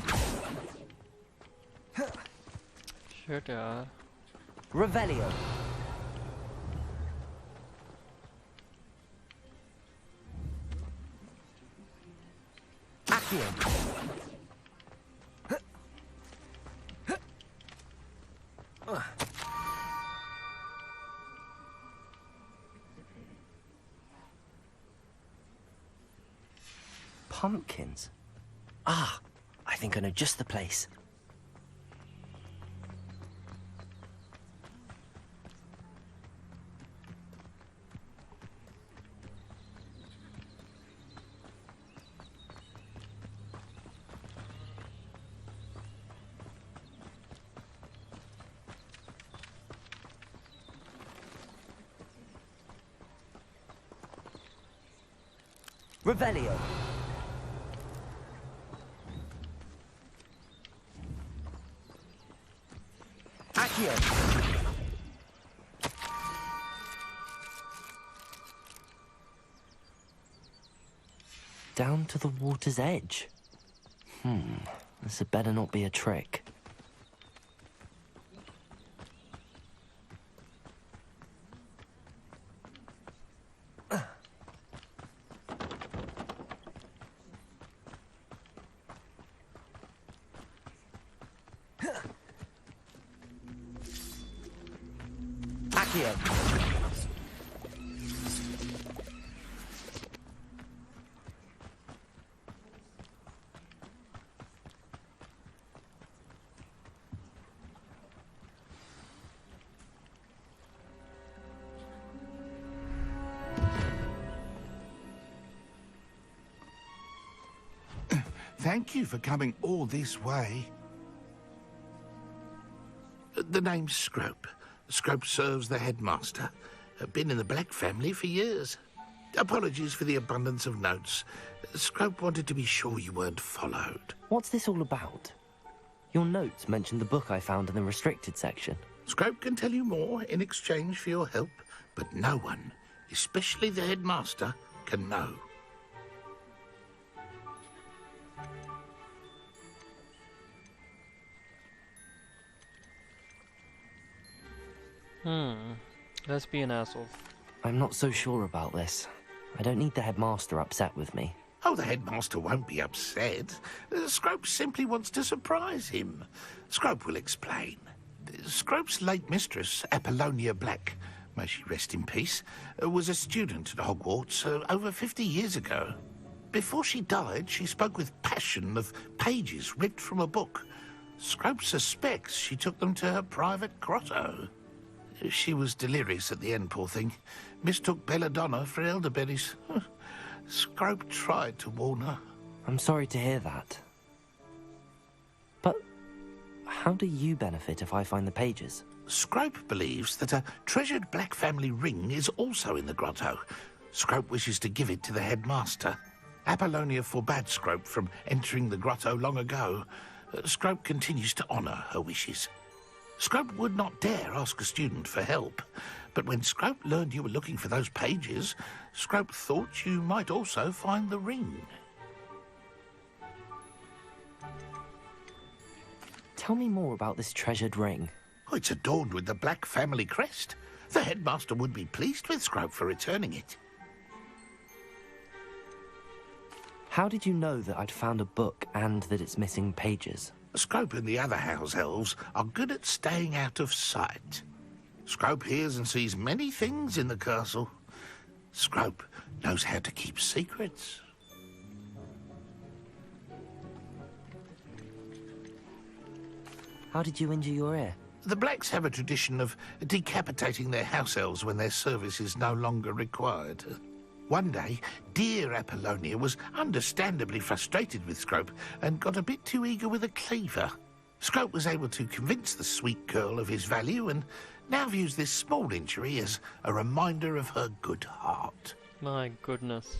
Shit, yaar. Revelio. Accio. Pumpkins. Ah, I think I know just the place. Revelio. Accio. Down to the water's edge. This had better not be a trick. Thank you for coming all this way. The name's Scrope. Scrope serves the headmaster. Been in the Black family for years. Apologies for the abundance of notes. Scrope wanted to be sure you weren't followed. What's this all about? Your notes mentioned the book I found in the restricted section. Scrope can tell you more in exchange for your help, but no one, especially the headmaster, can know. Let's be an asshole. I'm not so sure about this. I don't need the headmaster upset with me. Oh, the headmaster won't be upset. Scrope simply wants to surprise him. Scrope will explain. Scrope's late mistress, Apollonia Black, may she rest in peace, was a student at Hogwarts over 50 years ago. Before she died, she spoke with passion of pages ripped from a book. Scrope suspects she took them to her private grotto. She was delirious at the end, poor thing. Mistook belladonna for elderberries. Scrope tried to warn her. I'm sorry to hear that. But how do you benefit if I find the pages? Scrope believes that a treasured black family ring is also in the grotto. Scrope wishes to give it to the headmaster. Apollonia forbade Scrope from entering the grotto long ago. Scrope continues to honour her wishes. Scrope would not dare ask a student for help, but when Scrope learned you were looking for those pages, Scrope thought you might also find the ring. Tell me more about this treasured ring. Oh, it's adorned with the Black family crest. The headmaster would be pleased with Scrope for returning it. How did you know that I'd found a book and that it's missing pages? Scrope and the other house elves are good at staying out of sight. Scrope hears and sees many things in the castle. Scrope knows how to keep secrets. How did you injure your ear? The Blacks have a tradition of decapitating their house elves when their service is no longer required. One day, dear Apollonia was understandably frustrated with Scrope and got a bit too eager with a cleaver. Scrope was able to convince the sweet girl of his value and now views this small injury as a reminder of her good heart. My goodness.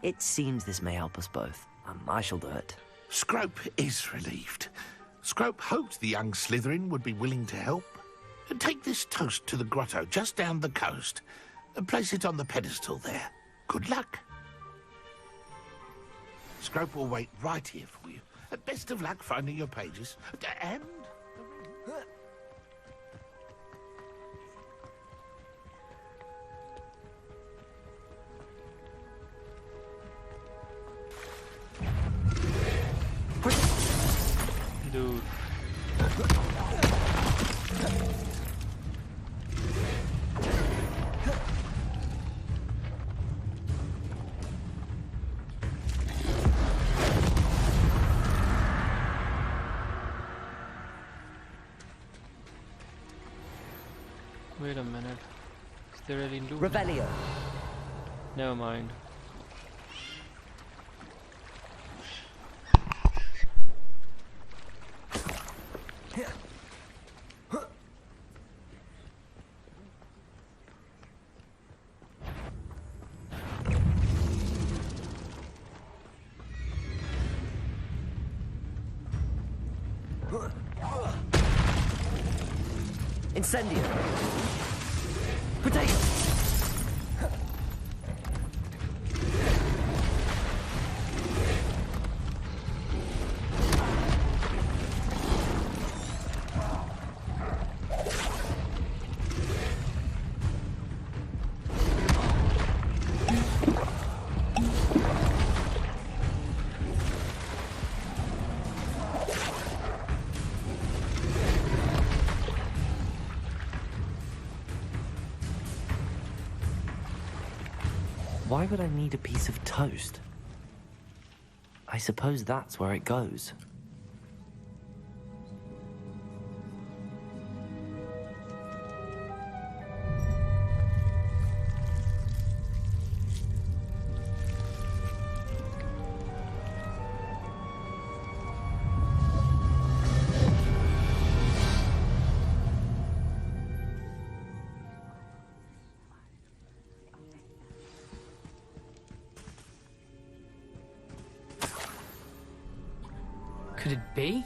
It seems this may help us both. I shall do it. Scrope is relieved. Scrope hoped the young Slytherin would be willing to help. Take this toast to the grotto just down the coast and place it on the pedestal there. Good luck. Scrope will wait right here for you. Best of luck finding your pages. And... Dude. Wait a minute. Is there any loot? Revelio. Never mind. Incendio. Potato. Why would I need a piece of toast? I suppose that's where it goes. Could it be?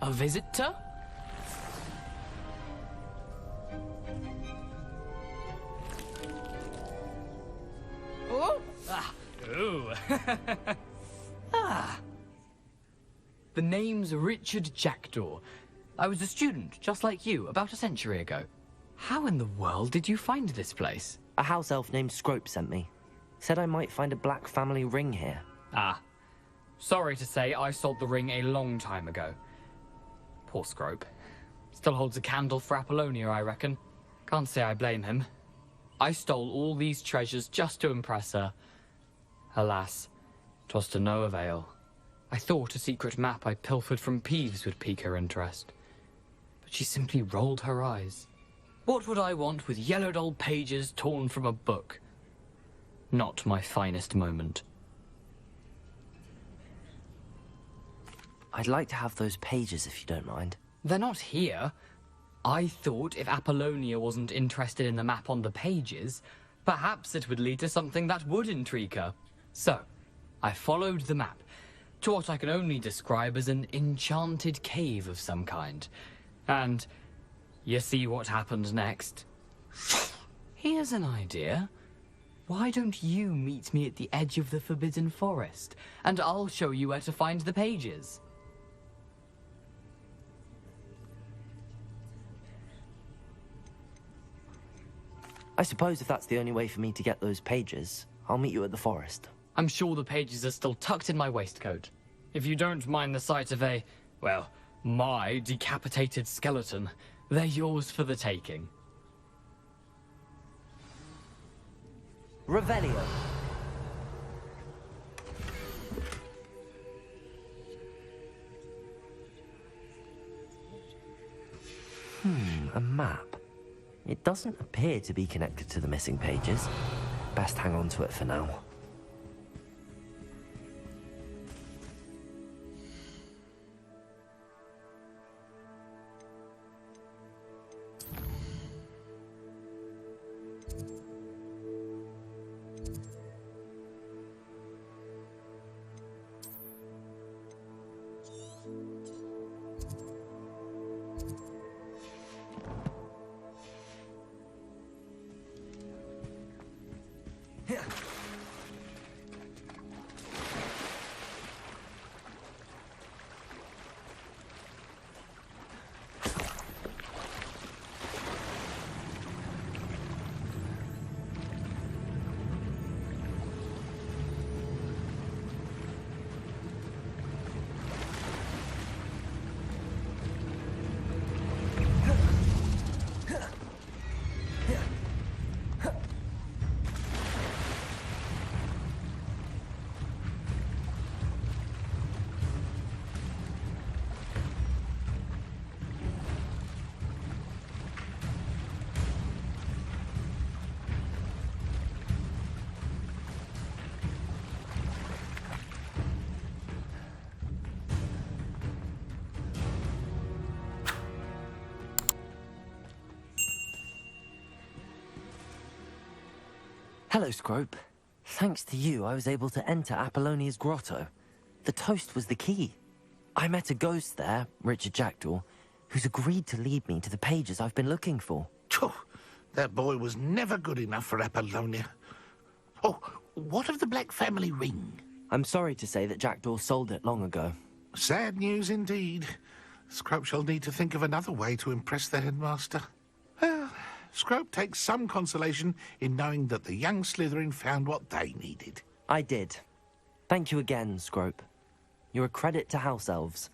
A visitor? Oh! Ah. Ooh. Ah. The name's Richard Jackdaw. I was a student, just like you, about a century ago. How in the world did you find this place? A house elf named Scrope sent me. Said I might find a black family ring here. Ah. Sorry to say, I sold the ring a long time ago. Poor Scrope. Still holds a candle for Apollonia, I reckon. Can't say I blame him. I stole all these treasures just to impress her. Alas, 'twas to no avail. I thought a secret map I pilfered from Peeves would pique her interest. But she simply rolled her eyes. What would I want with yellowed old pages torn from a book? Not my finest moment. I'd like to have those pages if you don't mind. They're not here. I thought if Apollonia wasn't interested in the map on the pages, perhaps it would lead to something that would intrigue her. So, I followed the map to what I can only describe as an enchanted cave of some kind. And you see what happened next? Here's an idea. Why don't you meet me at the edge of the Forbidden Forest, and I'll show you where to find the pages. I suppose if that's the only way for me to get those pages, I'll meet you at the forest. I'm sure the pages are still tucked in my waistcoat. If you don't mind the sight of a, well, my decapitated skeleton, they're yours for the taking. Revelio. A map. It doesn't appear to be connected to the missing pages. Best hang on to it for now. Hello, Scrope. Thanks to you, I was able to enter Apollonia's grotto. The toast was the key. I met a ghost there, Richard Jackdaw, who's agreed to lead me to the pages I've been looking for. That boy was never good enough for Apollonia. Oh, what of the Black family ring? I'm sorry to say that Jackdaw sold it long ago. Sad news indeed. Scrope shall need to think of another way to impress the headmaster. Well, Scrope takes some consolation in knowing that the young Slytherin found what they needed. I did. Thank you again, Scrope. You're a credit to House Elves.